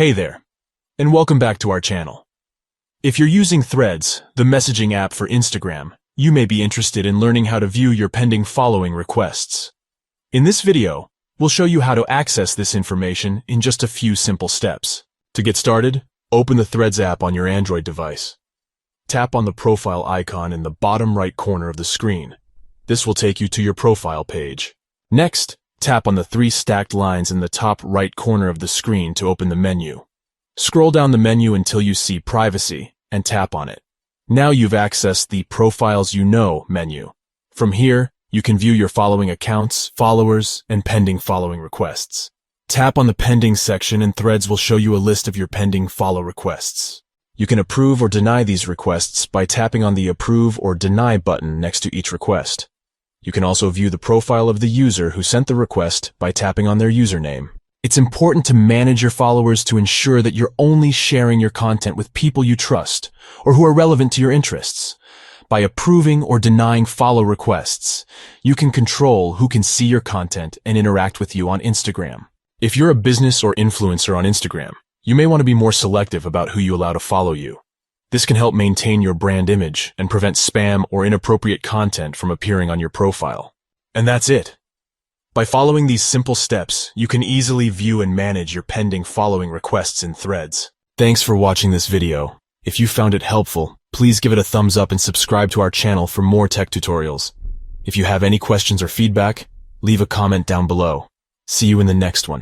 Hey there, and welcome back to our channel. If you're using Threads, the messaging app for Instagram, you may be interested in learning how to view your pending following requests. In this video, we'll show you how to access this information in just a few simple steps. To get started, open the Threads app on your Android device. Tap on the profile icon in the bottom right corner of the screen. This will take you to your profile page. Next, tap on the three stacked lines in the top right corner of the screen to open the menu. Scroll down the menu until you see Privacy and tap on it. Now you've accessed the Profiles You Know menu. From here, you can view your following accounts, followers, and pending following requests. Tap on the Pending section and Threads will show you a list of your pending follow requests. You can approve or deny these requests by tapping on the Approve or Deny button next to each request. You can also view the profile of the user who sent the request by tapping on their username. It's important to manage your followers to ensure that you're only sharing your content with people you trust or who are relevant to your interests. By approving or denying follow requests, you can control who can see your content and interact with you on Instagram. If you're a business or influencer on Instagram, you may want to be more selective about who you allow to follow you. This can help maintain your brand image and prevent spam or inappropriate content from appearing on your profile. And that's it. By following these simple steps, you can easily view and manage your pending following requests in Threads. Thanks for watching this video. If you found it helpful, please give it a thumbs up and subscribe to our channel for more tech tutorials. If you have any questions or feedback, leave a comment down below. See you in the next one.